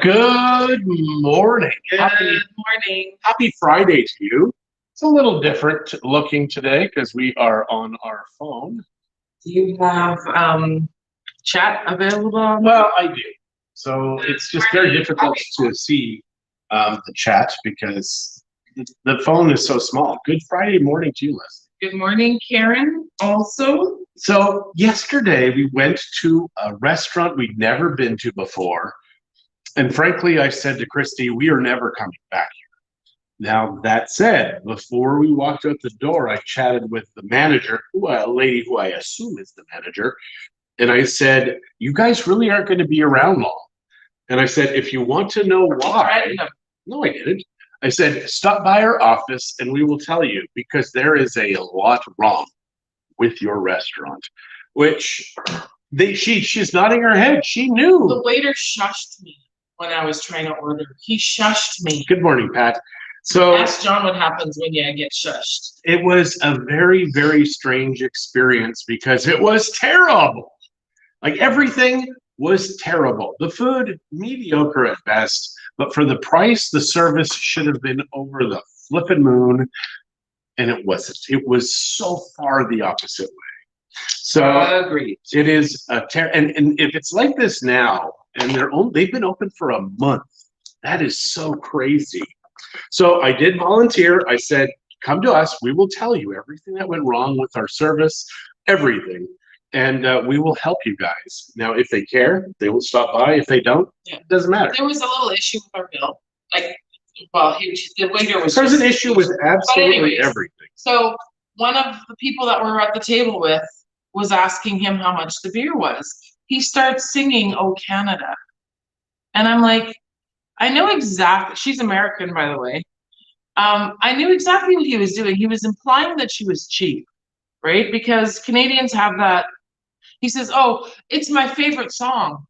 Good morning. Good morning. Happy Friday to you. It's a little different looking today because we are on our phone. Do you have chat available? Well, I do. So it's just very difficult to see the chat because the phone is so small. Good Friday morning to you, Leslie. Good morning, Karen, also. So yesterday we went to a restaurant we'd never been to before. And frankly, I said to Christie, we are never coming back here. Now, that said, before we walked out the door, I chatted with the manager, a lady who I assume is the manager, and I said, you guys really aren't going to be around long. And I said, if you want to know why, no, I didn't. I said, stop by our office and we will tell you, because there is a lot wrong with your restaurant, which she's nodding her head. She knew. The waiter shushed me when I was trying to order. He shushed me. Good morning, Pat. So ask John what happens when you get shushed. It was a very, very strange experience because it was terrible. Like everything was terrible. The food, mediocre at best, but for the price, the service should have been over the flippin' moon, and it wasn't. It was so far the opposite way. So agreed. It is a and if it's like this now, and they've been open for a month, that is so crazy. So I did volunteer. I said, come to us. We will tell you everything that went wrong with our service, everything. And we will help you guys. Now, if they care, they will stop by. If they don't, it doesn't matter. There was a little issue with our bill. The waiter was. There's an issue with absolutely everything. So one of the people that we were at the table with was asking him how much the beer was. He starts singing "Oh Canada," and I'm like, I know exactly. She's American, by the way. I knew exactly what he was doing. He was implying that she was cheap, right? Because Canadians have that. He says, "Oh, it's my favorite song."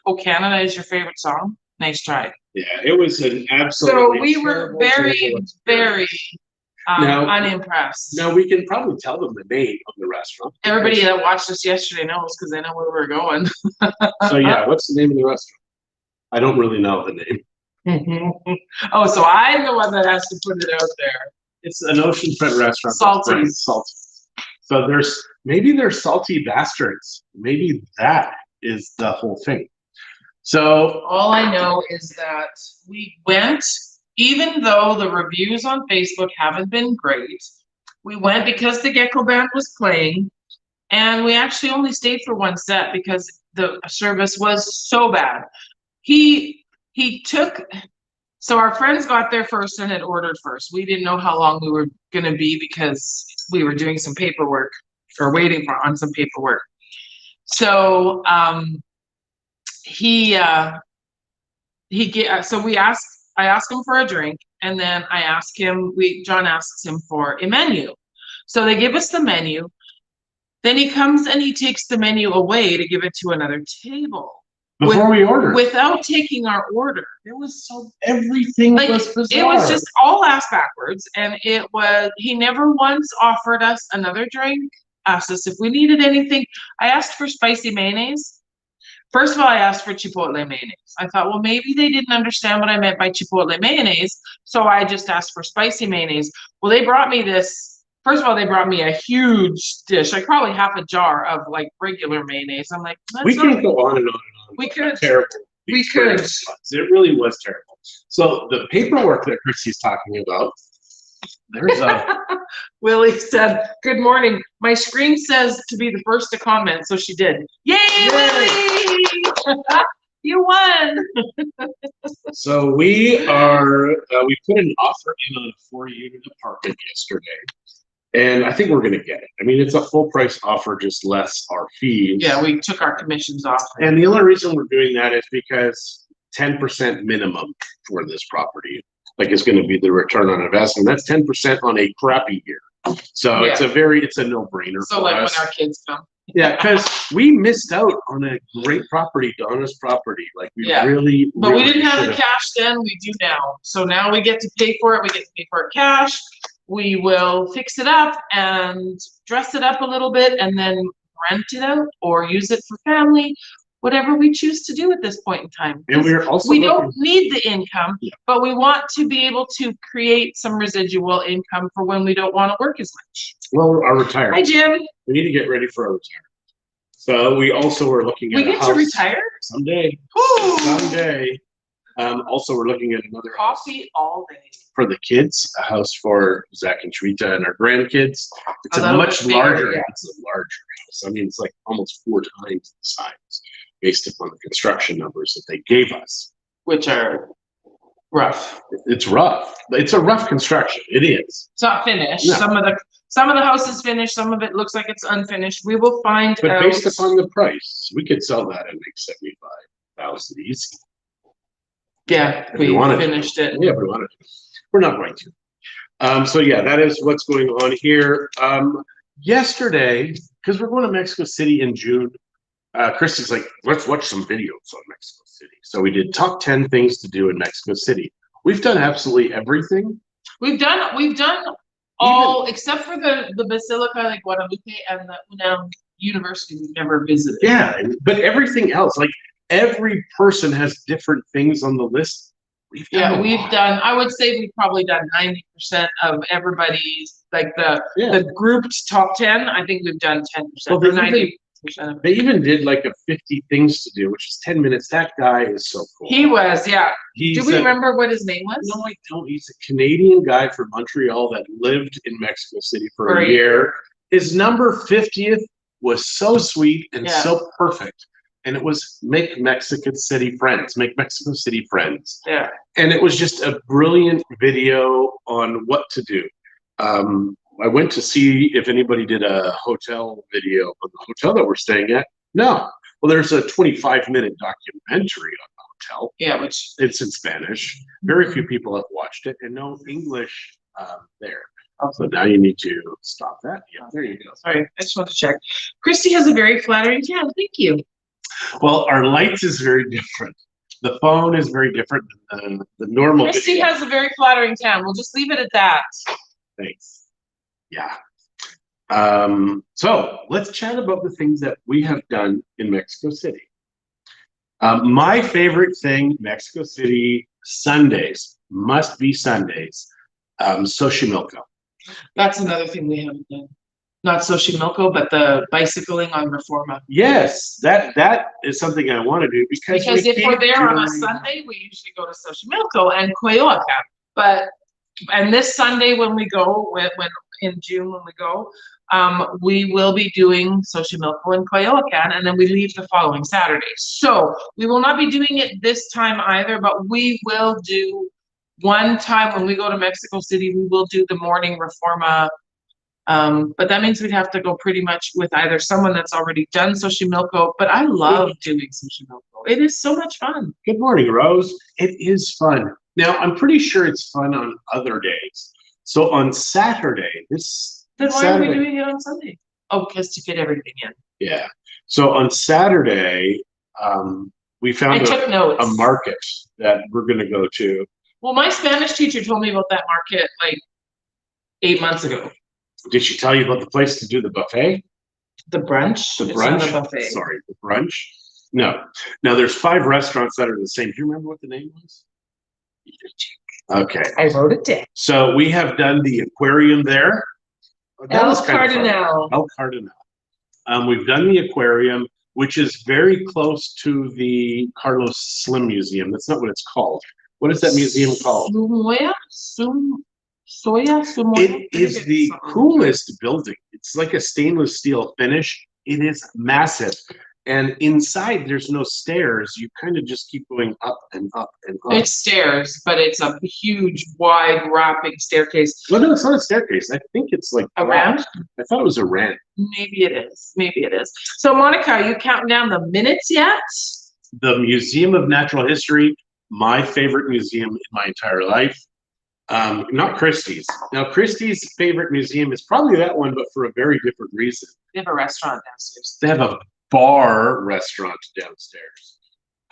"Oh Canada" is your favorite song? Nice try. Yeah, it was an absolutely. So we were very unimpressed. Now we can probably tell them the name of the restaurant. Everybody that watched us yesterday knows because they know where we're going. So yeah, what's the name of the restaurant? I don't really know the name. Oh, so I'm the one that has to put it out there. It's an oceanfront restaurant. Salty. So they're salty bastards. Maybe that is the whole thing. So all I know is that we went, even though the reviews on Facebook haven't been great, we went because the Gecko Band was playing, and we actually only stayed for one set because the service was so bad. So our friends got there first and had ordered first. We didn't know how long we were going to be because we were doing some paperwork or waiting on some paperwork. So I asked him for a drink, and then John asks him for a menu. So they give us the menu. Then he comes and he takes the menu away to give it to another table. Before we ordered. Without taking our order. Everything was bizarre. It was just all ass backwards, and he never once offered us another drink, asked us if we needed anything. I asked for spicy mayonnaise. First of all, I asked for chipotle mayonnaise. I thought, well, maybe they didn't understand what I meant by chipotle mayonnaise, so I just asked for spicy mayonnaise. Well, they brought me this. First of all, they brought me a huge dish, like probably half a jar of like regular mayonnaise. I'm like, we can go on and on and on. We could. Terrible. We could. It really was terrible. So the paperwork that Christie's talking about, there's a. Willie said, "Good morning. My screen says to be the first to comment," so she did. Yay, Willie! You won. So we put an offer in on a 4-unit apartment yesterday. And I think we're going to get it. I mean, it's a full price offer, just less our fees. Yeah, we took our commissions off. And the only reason we're doing that is because 10% minimum for this property, is going to be the return on investment. That's 10% on a crappy year. So it's a no-brainer. So like when our kids come. Yeah, because we missed out on a great property, Donna's property. But we didn't have the cash then. We do now. So now we get to pay for it. We get to pay for it cash. We will fix it up and dress it up a little bit and then rent it out or use it for family, whatever we choose to do at this point in time. And we're also we don't need the income, but we want to be able to create some residual income for when we don't want to work as much. Well, our retirement. Hi, Jim. We need to get ready for our retirement. So we also were looking at we get to retire someday. Ooh. Someday. Also, we're looking at another coffee house all day for the kids, a house for Zach and Shrita and our grandkids. It's a much larger. Yeah. It's a larger house. I mean, it's like almost 4 times the size, based upon the construction numbers that they gave us, which are rough. It's rough. It's a rough construction. It is. It's not finished. No. Some of the house is finished. Some of it looks like it's unfinished. We will find But out. based upon the price, we could sell that and make 75,000 easy. Yeah, we finished it. Yeah, we wanted to. We're not going to. So yeah, that is what's going on here. Yesterday, because we're going to Mexico City in June, Christie's like, let's watch some videos on Mexico City. So we did top 10 things to do in Mexico City. We've done absolutely everything. We've done all except for the Basilica, like Guadalupe and the UNAM University. We've never visited. Yeah, but everything else, like every person has different things on the list. We've done. I would say we've probably done 90% of everybody's, like the grouped top 10. I think we've done 10%. Well, 90%. They even did like a 50 things to do, which is 10 minutes. That guy is so cool. He was, yeah. Do we remember what his name was? No, I don't. He's a Canadian guy from Montreal that lived in Mexico City for a year. His number 50th was so sweet and so perfect. And it was make Mexico City friends. Yeah. And it was just a brilliant video on what to do. I went to see if anybody did a hotel video of the hotel that we're staying at. No. Well, there's a 25-minute documentary on the hotel. Yeah, which it's in Spanish. Very few people have watched it and no English there. So now you need to stop that. Yeah, there you go. Sorry, I just want to check. Christy has a very flattering tan. Thank you. Well, our lights is very different. The phone is very different than the normal. Christy has a very flattering tan. We'll just leave it at that. Thanks. Yeah. So let's chat about the things that we have done in Mexico City. My favorite thing, Mexico City, Sundays, must be Sundays, Xochimilco. That's another thing we haven't done. Not Xochimilco, but the bicycling on Reforma. Yes, that is something I want to do because if we're there on a Sunday, we usually go to Xochimilco and Coyoacán. And this Sunday when we go, when in June when we go, we will be doing Xochimilco and Coyoacán, and then we leave the following Saturday. So we will not be doing it this time either, but we will do one time when we go to Mexico City, we will do the morning Reforma. But that means we'd have to go pretty much with either someone that's already done Xochimilco, but I love doing Xochimilco. It is so much fun. Good morning, Rose. It is fun. Now, I'm pretty sure it's fun on other days. So on Saturday, Then why are we doing it on Sunday? Oh, because to fit everything in. Yeah. So on Saturday, we found a market that we're going to go to. Well, my Spanish teacher told me about that market like 8 months ago. Did she tell you about the place to do the buffet? The brunch? The brunch? It's not a buffet. Sorry, the brunch? No. Now, there's 5 restaurants that are the same. Do you remember what the name was? Okay. I wrote it down. So we have done the aquarium there. El Cardinal. El Cardinal. We've done the aquarium, which is very close to the Carlos Slim Museum. That's not what it's called. What is that museum called? It is the coolest building. It's like a stainless steel finish. It is massive. And inside, there's no stairs. You kind of just keep going up and up and up. It's stairs, but it's a huge, wide, wrapping staircase. Well, no, it's not a staircase. I think it's like a ramp. I thought it was a ramp. Maybe it is. Maybe it is. So, Monica, are you counting down the minutes yet? The Museum of Natural History, my favorite museum in my entire life. Not Christie's. Now, Christie's favorite museum is probably that one, but for a very different reason. They have a restaurant downstairs. They have a bar restaurant downstairs.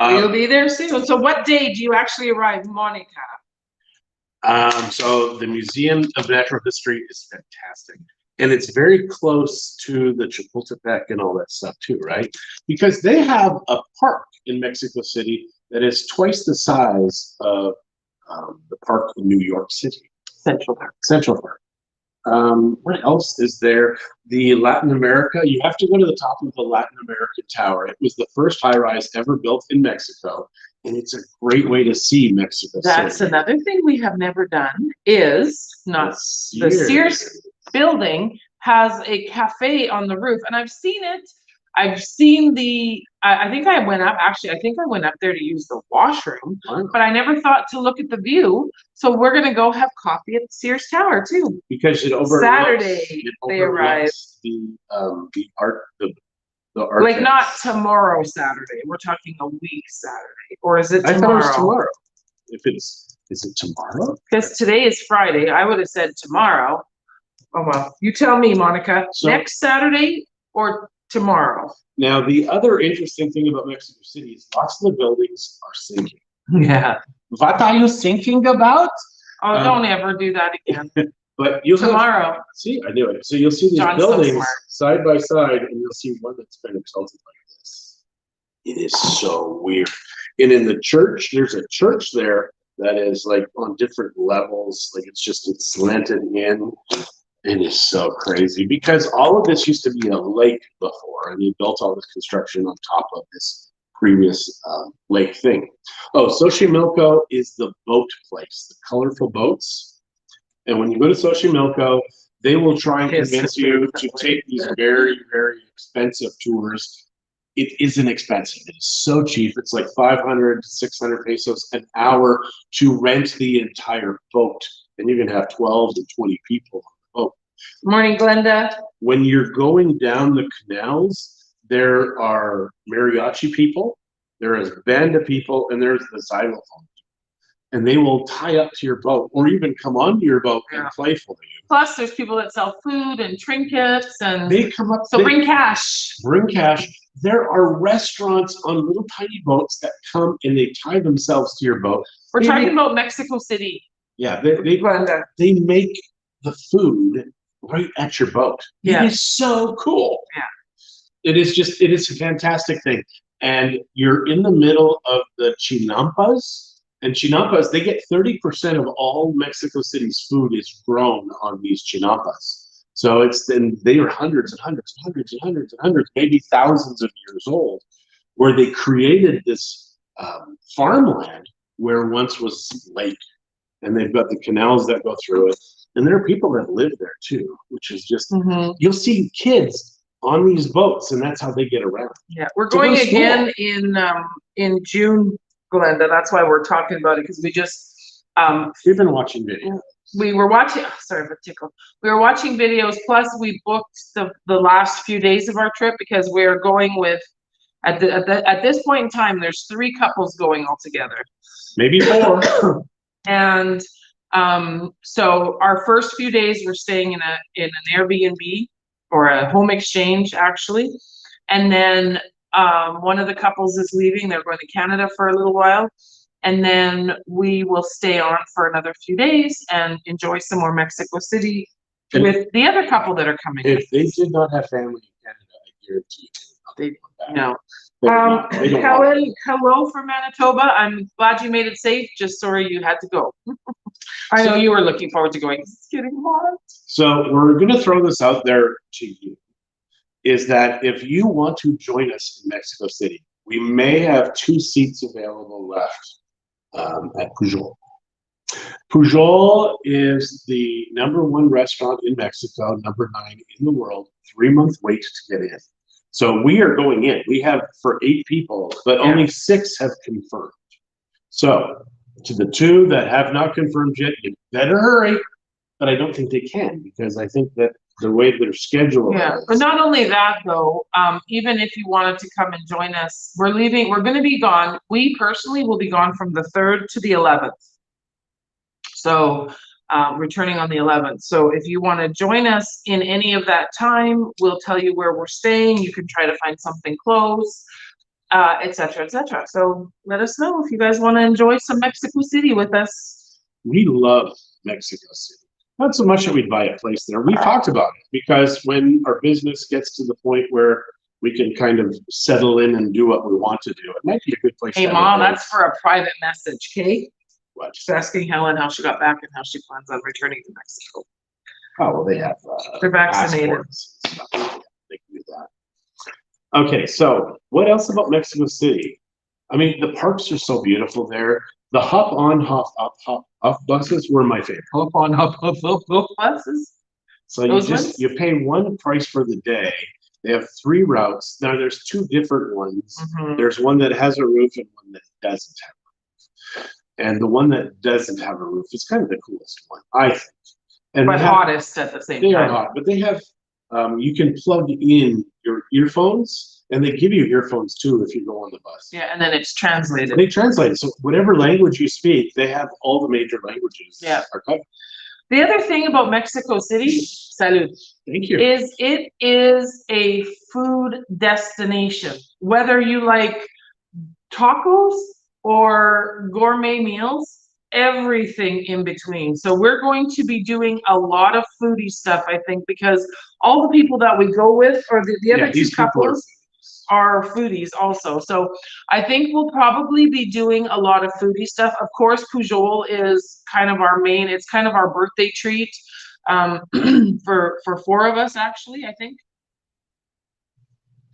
You'll be there soon. So what day do you actually arrive, Monica? So the Museum of Natural History is fantastic. And it's very close to the Chapultepec and all that stuff too, right? Because they have a park in Mexico City that is twice the size of the park in New York City. Central Park. Central Park. What else is there? The Latin America, you have to go to the top of the Latin American Tower. It was the first high-rise ever built in Mexico, and it's a great way to see Mexico That's City. another thing we have never done is not the Sears building has a cafe on the roof, and I've seen it. I've seen I think I went up, actually, I think I went up there to use the washroom, but I never thought to look at the view. So we're gonna go have coffee at Sears Tower too. Because it overlooks Saturday they arrive. The art, the art. Like not tomorrow Saturday. We're talking a week Saturday, or is it tomorrow? I thought it was tomorrow. Is it tomorrow? Because today is Friday. I would have said tomorrow. Oh well, you tell me, Monica. So, next Saturday or tomorrow? Now, the other interesting thing about Mexico City is lots of the buildings are sinking. Yeah. What are you thinking about? Oh, don't ever do that again. But you'll tomorrow. See, I knew it. So you'll see these buildings side by side, and you'll see one that's been exalted like this. It is so weird. And in the church, there's a church there that is like on different levels. Like it's slanted in. It is so crazy because all of this used to be a lake before, and you built all this construction on top of this previous lake thing. Oh, Xochimilco is the boat place, the colorful boats. And when you go to Xochimilco, they will try and convince you to take these very, very expensive tours. It isn't expensive. It is so cheap. It's like 500 to 600 pesos an hour to rent the entire boat. And you can have 12 to 20 people. Morning, Glenda. When you're going down the canals, there are mariachi people, there is band of people, and there's the xylophone people. And they will tie up to your boat or even come onto your boat and play for you. Plus, there's people that sell food and trinkets, and they come up. So bring cash. Bring cash. There are restaurants on little tiny boats that come and they tie themselves to your boat. We're talking about Mexico City. Yeah, they make the food right at your boat. Yeah. It is so cool. Yeah. It is a fantastic thing. And you're in the middle of the chinampas. And chinampas, they get 30% of all Mexico City's food is grown on these chinampas. So they are hundreds and hundreds and hundreds and hundreds and hundreds, maybe thousands of years old, where they created this farmland where once was lake. And they've got the canals that go through it. And there are people that live there too, which is just, you'll see kids on these boats, and that's how they get around. Yeah, we're going again in June, Glenda. That's why we're talking about it, because we just we've been watching videos. We were watching. Oh, sorry, but tickle. We were watching videos. Plus, we booked the last few days of our trip because we're going with at this point in time. There's 3 couples going all together. Maybe 4. And so our first few days we're staying in an Airbnb or a home exchange actually, and then one of the couples is leaving. They're going to Canada for a little while, and then we will stay on for another few days and enjoy some more Mexico City with the other couple that are coming. If they did not have family in Canada, I guarantee you no. Helen, hello from Manitoba. I'm glad you made it safe. Just sorry you had to go. I know you were looking forward to going. It's getting hot. So we're going to throw this out there to you, is that if you want to join us in Mexico City, we may have 2 seats available left at Pujol. Pujol is the #1 restaurant in Mexico, #9 in the world, 3-month wait to get in. So we are going in. We have for 8 people, but only 6 have confirmed. So to the 2 that have not confirmed yet, you better hurry. But I don't think they can, because I think that the way their schedule is. But not only that though, even if you wanted to come and join us, we're going to be gone. We personally will be gone from the 3rd to the 11th. So returning on the 11th. So if you want to join us in any of that time, we'll tell you where we're staying. You can try to find something close, etc., etc. So let us know if you guys want to enjoy some Mexico City with us. We love Mexico City. Not so much that we'd buy a place there. We've talked about it because when our business gets to the point where we can kind of settle in and do what we want to do, it might be a good place. Hey, to Mom, have a that's for a private message, okay? what? Just asking Helen how she got back and how she plans on returning to Mexico. Oh, well, they have They're vaccinated. passports and stuff. They can do that. Okay, so what else about Mexico City? I mean, the parks are so beautiful there. The hop on, hop up buses were my favorite. Hop on, hop buses. So Those ones? you pay one price for the day. They have 3 routes. Now there's 2 different ones. Mhm. There's one that has a roof and one that doesn't have a roof. And the one that doesn't have a roof is kind of the coolest one, I think. And But hottest at the same they are time. hot, but they have you can plug in your earphones, and they give you earphones too if you go on the bus. Yeah, and then it's translated. They translate it. So whatever language you speak, they have all the major languages. Yeah. Are covered. The other thing about Mexico City, salud, Thank you. is it is a food destination. Whether you like tacos or gourmet meals, everything in between. So we're going to be doing a lot of foodie stuff, I think, because all the people that we go with, or the other two these people couples, are foodies also. So I think we'll probably be doing a lot of foodie stuff. Of course, Pujol is kind of our main, it's kind of our birthday treat for 4 of us, actually, I think.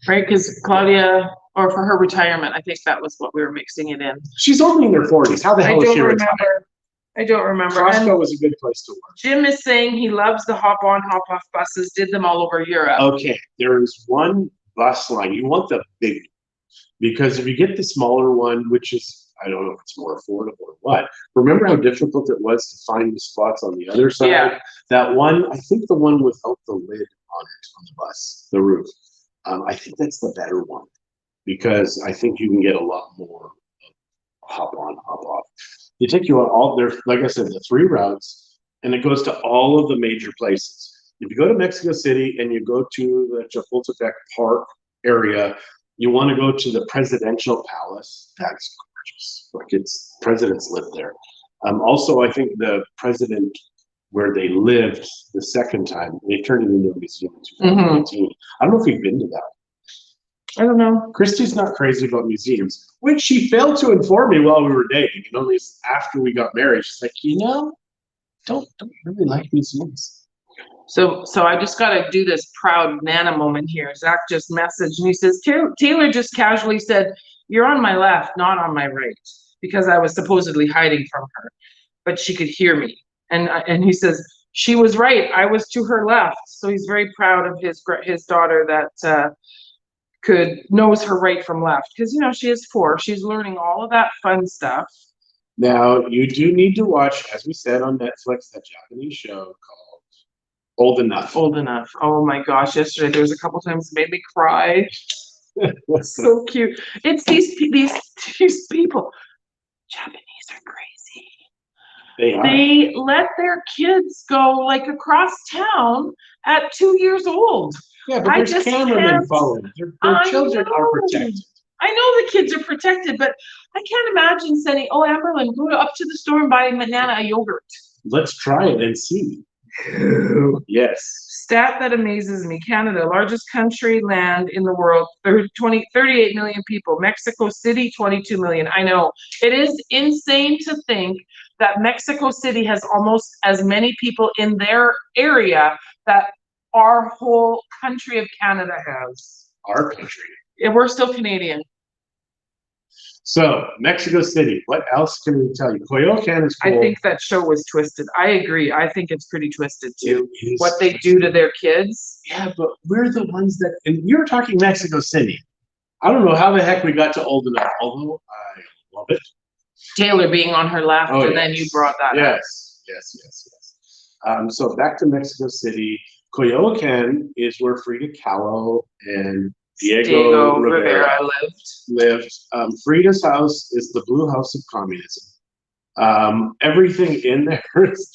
Right, because Claudia, or for her retirement, I think that was what we were mixing it in. She's only in her 40s. How the hell is she retired? I don't remember. Costco was a good place to work. Jim is saying he loves the hop on, hop off buses, did them all over Europe. Okay, there is one bus line. You want the big one, because if you get the smaller one, which is, I don't know if it's more affordable or what. Remember how difficult it was to find the spots on the other side? Yeah. That one, I think the one without the lid on it, on the bus, the roof. I think that's the better one, because I think you can get a lot more hop on, hop off. They take you on all there, like I said, the 3 routes, and it goes to all of the major places. If you go to Mexico City and you go to the Chapultepec Park area, you want to go to the Presidential Palace. That's gorgeous. Like, it's presidents live there. Also, I think the president where they lived the second time, they turned it into a museum in 2018. I don't know if you've been to that. I don't know. Christie's not crazy about museums, which she failed to inform me while we were dating. And only after we got married, she's like, don't really like museums. So I just got to do this proud Nana moment here. Zach just messaged and he says, Taylor just casually said, "You're on my left, not on my right," because I was supposedly hiding from her, but she could hear me. And he says, she was right. I was to her left. So he's very proud of his daughter that knows her right from left, because she is 4. She's learning all of that fun stuff. Now you do need to watch, as we said on Netflix, that Japanese show called Old Enough. Old Enough. Oh my gosh! Yesterday there was a couple times it made me cry. So cute. It's these people. Japanese are crazy. They are. They let their kids go like across town at 2 years old. Yeah, but there's cameramen following. Their children are protected. I know the kids are protected, but I can't imagine saying, "Oh, Amberlynn, go up to the store and buy a yogurt." Let's try it and see. Yes. Stat that amazes me: Canada, largest country land in the world, 38 million people. Mexico City, 22 million. I know. It is insane to think that Mexico City has almost as many people in their area that our whole country of Canada has. Our country. Yeah, we're still Canadian. So, Mexico City, what else can we tell you? Coyoacán is cool. I think that show was twisted. I agree. I think it's pretty twisted too. What they do to their kids. Yeah, but we're the ones that, and you're talking Mexico City. I don't know how the heck we got to Old Enough, although I love it. Taylor being on her left, and then you brought that up. Yes. So back to Mexico City. Coyoacán is where Frida Kahlo and Diego Rivera lived. Frida's house is the blue house of communism. Everything in there is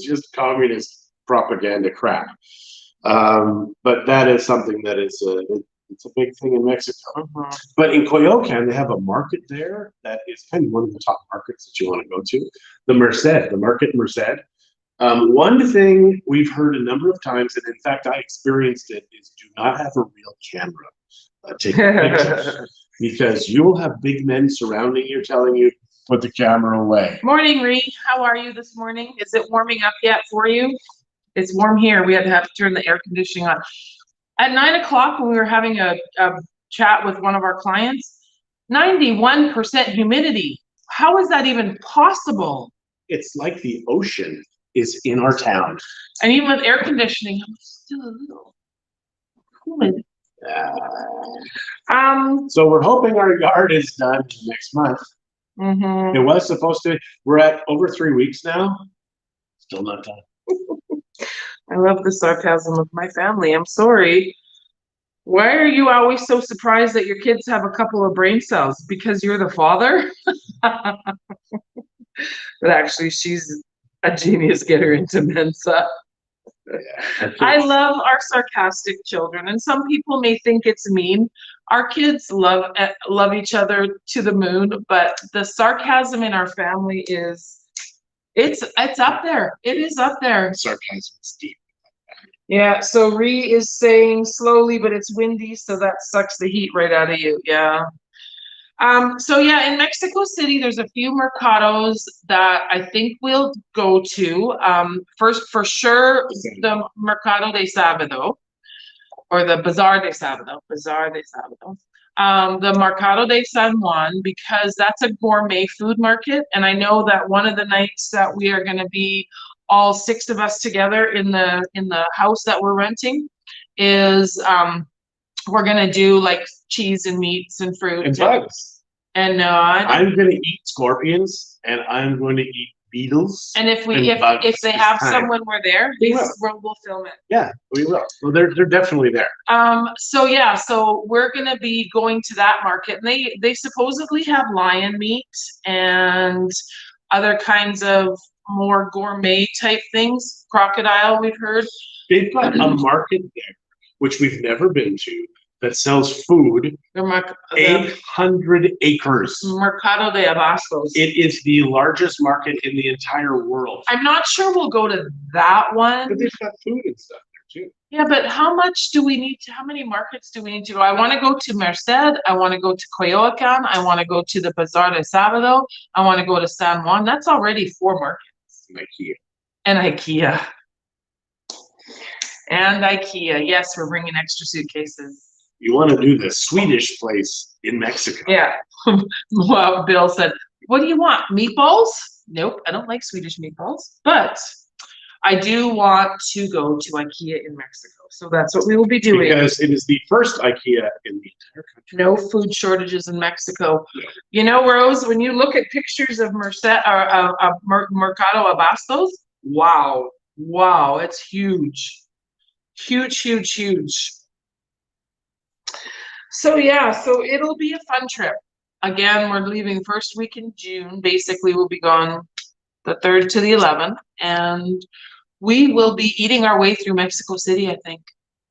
just communist propaganda crap. But that is something that is it's a big thing in Mexico. But in Coyoacán, they have a market there that is kind of one of the top markets that you want to go to. The Market Merced. One thing we've heard a number of times, and in fact I experienced it, is do not have a real camera taking pictures because you will have big men surrounding you telling you put the camera away. Morning, Ree. How are you this morning? Is it warming up yet for you? It's warm here. We had to have to turn the air conditioning on. At 9 o'clock, when we were having a chat with one of our clients, 91% humidity. How is that even possible? It's like the ocean is in our town. And even with air conditioning, I'm still a little humid. So we're hoping our yard is done next month. Mm-hmm. It was supposed to. We're at over 3 weeks now. Still not done. I love the sarcasm of my family. I'm sorry. Why are you always so surprised that your kids have a couple of brain cells? Because you're the father? But actually, she's a genius. Get her into Mensa. Yeah, I love our sarcastic children, and some people may think it's mean. Our kids love each other to the moon, but the sarcasm in our family it's up there. It is up there. sarcasm is deep. Yeah, so Ree is saying slowly, but it's windy, so that sucks the heat right out of you. Yeah. So yeah, in Mexico City, there's a few mercados that I think we'll go to. First, for sure, the Mercado de Sábado, or the Bazar de Sábado, the Mercado de San Juan, because that's a gourmet food market. And I know that one of the nights that we are going to be all 6 of us together in the house that we're renting is we're going to do like cheese and meats and fruit And bugs. And I'm going to eat scorpions, and I'm going to eat beetles. And if they have some when we're there, we'll film it. Yeah, we will. Well, they're definitely there. So we're gonna be going to that market, and they supposedly have lion meat and other kinds of more gourmet type things. Crocodile, we've heard. They've got a market there, which we've never been to, that sells food. 800 acres. Mercado de Abastos. It is the largest market in the entire world. I'm not sure we'll go to that one. But they've got food and stuff there too. Yeah, but how many markets do we need to go? I want to go to Merced. I want to go to Coyoacán. I want to go to the Bazar de Sábado. I want to go to San Juan. That's already 4 markets. And IKEA. Yes, we're bringing extra suitcases. You want to do the Swedish place in Mexico. Yeah. Well, Bill said, what do you want? Meatballs? Nope, I don't like Swedish meatballs. But I do want to go to IKEA in Mexico. So that's what we will be doing. Because it is the first IKEA in the entire country. No food shortages in Mexico. No. You know, Rose, when you look at pictures of Mercado Abastos, wow, it's huge. Huge. So yeah, so it'll be a fun trip. Again, we're leaving first week in June. Basically, we'll be gone the 3rd to the 11th, and we will be eating our way through Mexico City, I think.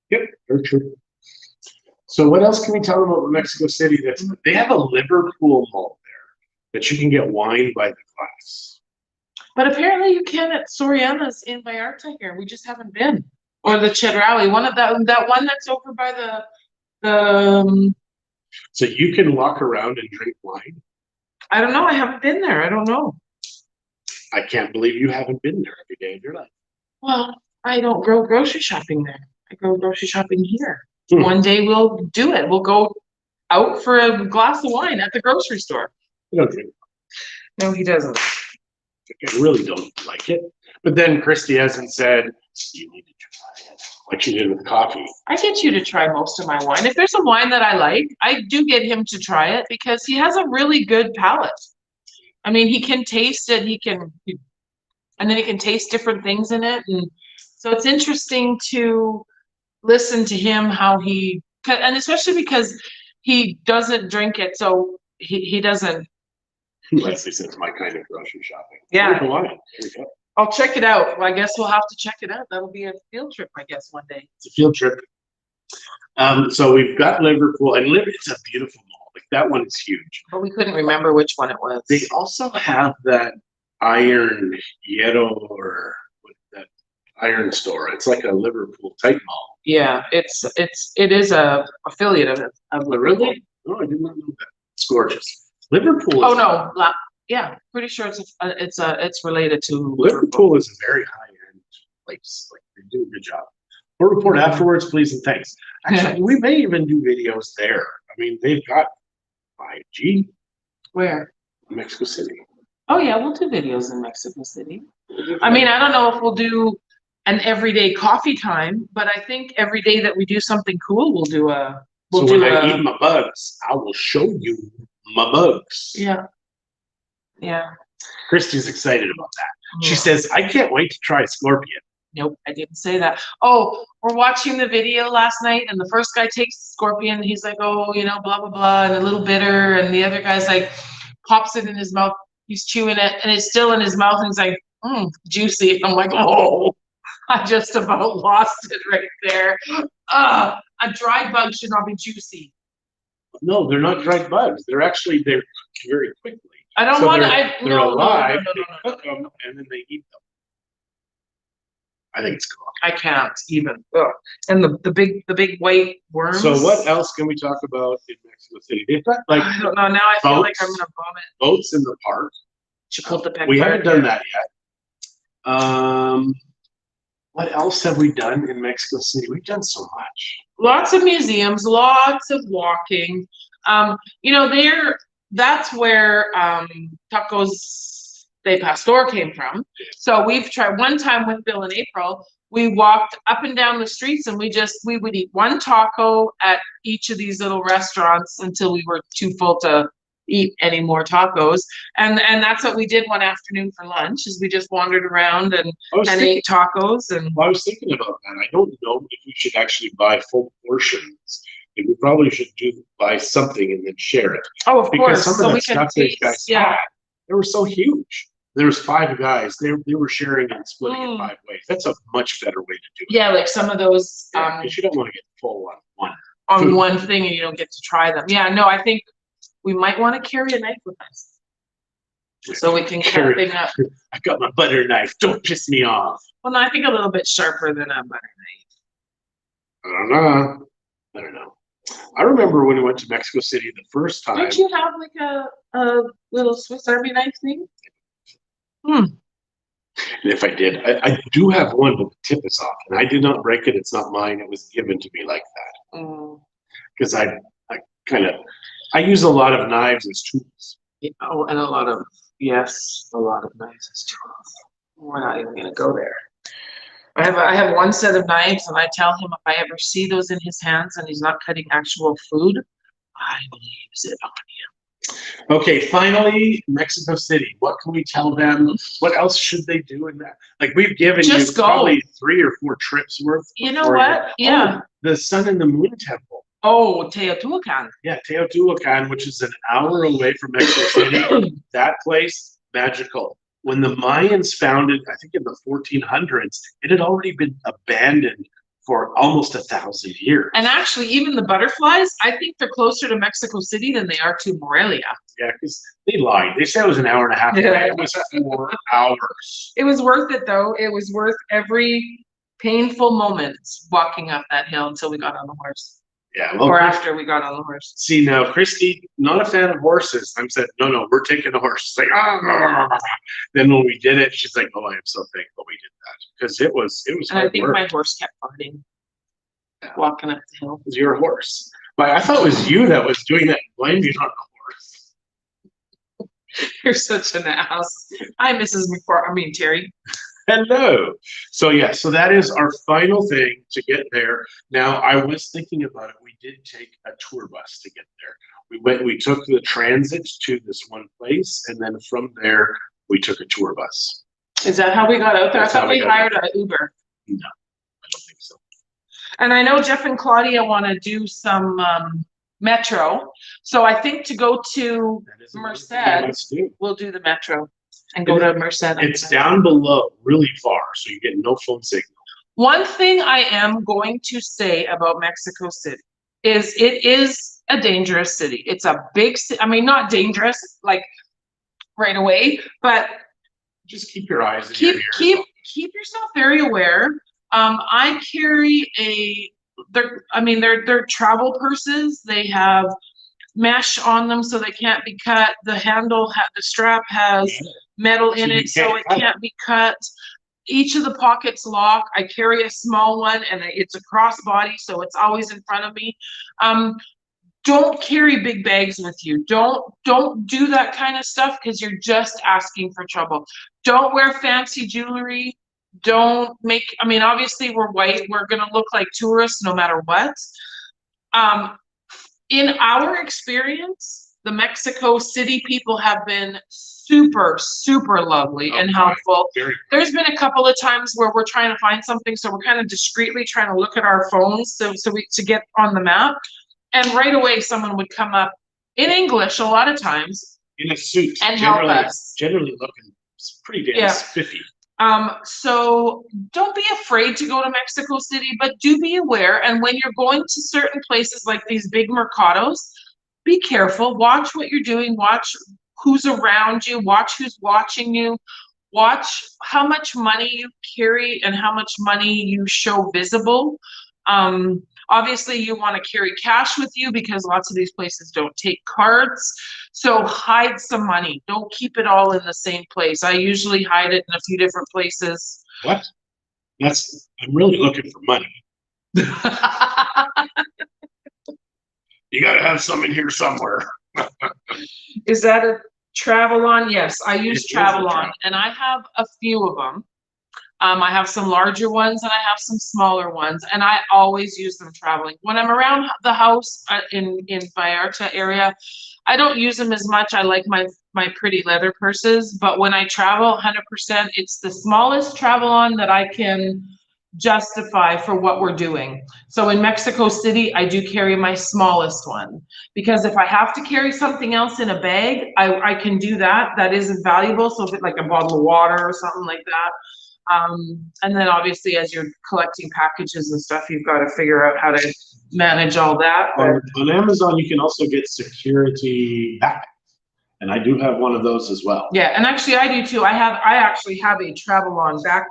Yep, very true. So what else can we tell them about Mexico City? They have a Liverpool mall there that you can get wine by the glass. But apparently you can at Soriana's in Vallarta here. We just haven't been. Or the Chedraui, one of that one that's over by the So you can walk around and drink wine? I don't know. I haven't been there. I don't know. I can't believe you haven't been there every day of your life. Well, I don't go grocery shopping there. I go grocery shopping here. One day we'll do it. We'll go out for a glass of wine at the grocery store. You don't drink. No, he doesn't. I really don't like it. But then Christie hasn't said, you need to try it, like she did with coffee. I get you to try most of my wine. If there's a wine that I like, I do get him to try it because he has a really good palate. I mean, he can taste it, and then he can taste different things in it. And so it's interesting to listen to him, and especially because he doesn't drink it. So he doesn't. Leslie says my kind of grocery shopping. Yeah. There we go. I'll check it out. Well, I guess we'll have to check it out. That'll be a field trip, I guess, one day. It's a field trip. So we've got Liverpool, and it's a beautiful mall. Like that one is huge. But we couldn't remember which one it was. They also have that iron hierro, or iron store. It's like a Liverpool type mall. Yeah, it is a affiliate of Liverpool. Really? Oh, I did not know that. It's gorgeous. Liverpool. Oh no, yeah, pretty sure it's related to Liverpool is a very high end place. Like they do a good job. We'll report afterwards, please and thanks. Actually, we may even do videos there. I mean, they've got 5G. Where? Mexico City. Oh yeah, we'll do videos in Mexico City. I mean, I don't know if we'll do an everyday coffee time, but I think every day that we do something cool, we'll do a. So when I eat my bugs, I will show you my bugs. Yeah. Yeah. Christie's excited about that. She says, I can't wait to try scorpion. Nope, I didn't say that. Oh, we're watching the video last night, and the first guy takes the scorpion. He's like, oh, blah, blah, blah, and a little bitter. And the other guy's like, pops it in his mouth. He's chewing it, and it's still in his mouth. And he's like, juicy. I'm like, oh, I just about lost it right there. A dry bug should not be juicy. No, they're not dried bugs. They're cooked very quickly. I don't want to. They're alive. No. They cook them and then they eat them. I think it's cool. I can't even. Ugh. And the big white worms. So what else can we talk about in Mexico City? They've got like I don't know. Now I feel like I'm gonna vomit. Boats in the park. Chapultepec. We haven't done that yet. What else have we done in Mexico City? We've done so much. Lots of museums, lots of walking. That's where Tacos de Pastor came from. So we've tried one time with Bill and April. We walked up and down the streets and we would eat one taco at each of these little restaurants until we were too full to eat any more tacos. And that's what we did one afternoon for lunch, is we just wandered around and ate tacos. And I was thinking about that. I don't know if we should actually buy full portions. We probably should buy something and then share it. Oh, of course. Some of that stuff these guys had, they were so huge. There was 5 guys. They were sharing and splitting it 5 ways. That's a much better way to do it. Yeah, like some of those. Because you don't want to get full on one thing and you don't get to try them. Yeah, no, I think we might want to carry a knife with us so we can cut things up. I got my butter knife. Don't piss me off. Well, no, I think a little bit sharper than a butter knife. I don't know. I remember when we went to Mexico City the first time. Don't you have like a little Swiss Army knife thing? And if I did, I do have one, but the tip is off, and I did not break it. It's not mine. It was given to me like that. Because I use a lot of knives as tools. Yeah, and a lot of knives as tools. We're not even gonna go there. I have one set of knives, and I tell him if I ever see those in his hands and he's not cutting actual food, I will use it on him. Okay, finally, Mexico City. What can we tell them? What else should they do in that? Like, we've given you probably 3 or 4 trips worth. You know what? Yeah. The Sun and the Moon Temple. Oh, Teotihuacan. Yeah, Teotihuacan, which is an hour away from Mexico City. That place, magical. When the Mayans found it, I think in the 1400s, it had already been abandoned for almost 1,000 years. And actually, even the butterflies, I think they're closer to Mexico City than they are to Morelia. Yeah, because they lied. They said it was an hour and a half away. It was 4 hours. It was worth it, though. It was worth every painful moment walking up that hill until we got on the horse. Yeah, or after we got on the horse. See, now, Christie, not a fan of horses. I said, no, we're taking a horse. She's like, Then when we did it, she's like, oh, I am so thankful we did that. Because it was and I think my horse kept farting walking up the hill. It was your horse. But I thought it was you that was doing that. Blame you on the horse. You're such an ass. Hi, Mrs. Terry. Hello. So that is our final thing to get there. Now, I was thinking about it. We did take a tour bus to get there. We took the transit to this one place, and then from there, we took a tour bus. Is that how we got out there? I thought we hired an Uber. No, I don't think so. And I know Jeff and Claudia want to do some metro. So I think to go to Merced, we'll do the metro. And go to Merced. It's down below, really far, so you get no phone signal. One thing I am going to say about Mexico City is it is a dangerous city. It's a big city. I mean, not dangerous like right away, but just keep your eyes and keep yourself very aware. I carry they're travel purses. They have mesh on them so they can't be cut. The strap has metal in it so it can't be cut. Each of the pockets lock. I carry a small one and it's a crossbody, so it's always in front of me. Don't carry big bags with you. Don't do that kind of stuff because you're just asking for trouble. Don't wear fancy jewelry. Obviously we're white. We're going to look like tourists no matter what. In our experience, the Mexico City people have been super, super lovely and helpful. There's been a couple of times where we're trying to find something, so we're kind of discreetly trying to look at our phones to get on the map. And right away, someone would come up in English a lot of times. In a suit. And help us. Generally looking pretty damn spiffy. So don't be afraid to go to Mexico City, but do be aware. And when you're going to certain places like these big mercados, be careful. Watch what you're doing. Watch who's around you. Watch who's watching you. Watch how much money you carry and how much money you show visible. Obviously, you want to carry cash with you because lots of these places don't take cards. So hide some money. Don't keep it all in the same place. I usually hide it in a few different places. What? I'm really looking for money. You got to have some in here somewhere. Is that a Travel-On? Yes, I use Travel-On, and I have a few of them. I have some larger ones and I have some smaller ones, and I always use them traveling. When I'm around the house in Vallarta area, I don't use them as much. I like my pretty leather purses, but when I travel, 100%, it's the smallest Travel-On that I can justify for what we're doing. So in Mexico City, I do carry my smallest one because if I have to carry something else in a bag, I can do that. That isn't valuable. So if it's like a bottle of water or something like that. And then obviously as you're collecting packages and stuff, you've got to figure out how to manage all that. On Amazon, you can also get security backpacks, and I do have one of those as well. Yeah, and actually I do too. I actually have a Travel-On backpack,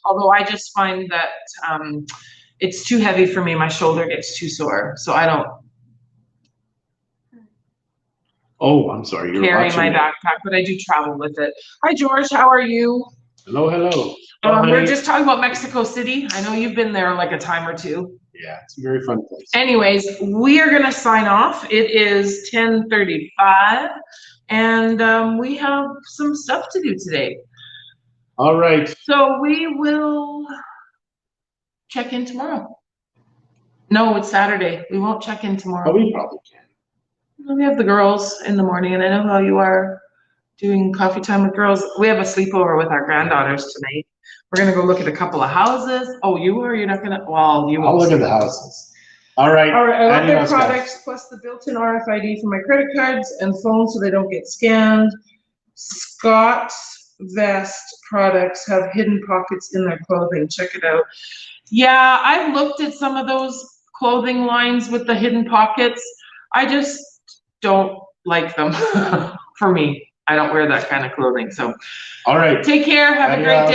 although I just find that it's too heavy for me. My shoulder gets too sore, so I don't. Oh, I'm sorry. You're carry my backpack, but I do travel with it. Hi, George. How are you? Hello, hello. We're just talking about Mexico City. I know you've been there like a time or two. Yeah, it's a very fun place. Anyways, we are going to sign off. It is 10:35, and we have some stuff to do today. All right. So we will check in tomorrow. No, it's Saturday. We won't check in tomorrow. Oh, we probably can. We have the girls in the morning, and I know how you are doing coffee time with girls. We have a sleepover with our granddaughters tonight. We're gonna go look at a couple of houses. Oh, you are? You're not gonna? Well, you will. I'll look at the houses. All right. All right. I love their products plus the built-in RFID for my credit cards and phone, so they don't get scanned. Scott's Vest products have hidden pockets in their clothing. Check it out. Yeah, I've looked at some of those clothing lines with the hidden pockets. I just don't like them. For me, I don't wear that kind of clothing. So, all right. Take care. Have a great day.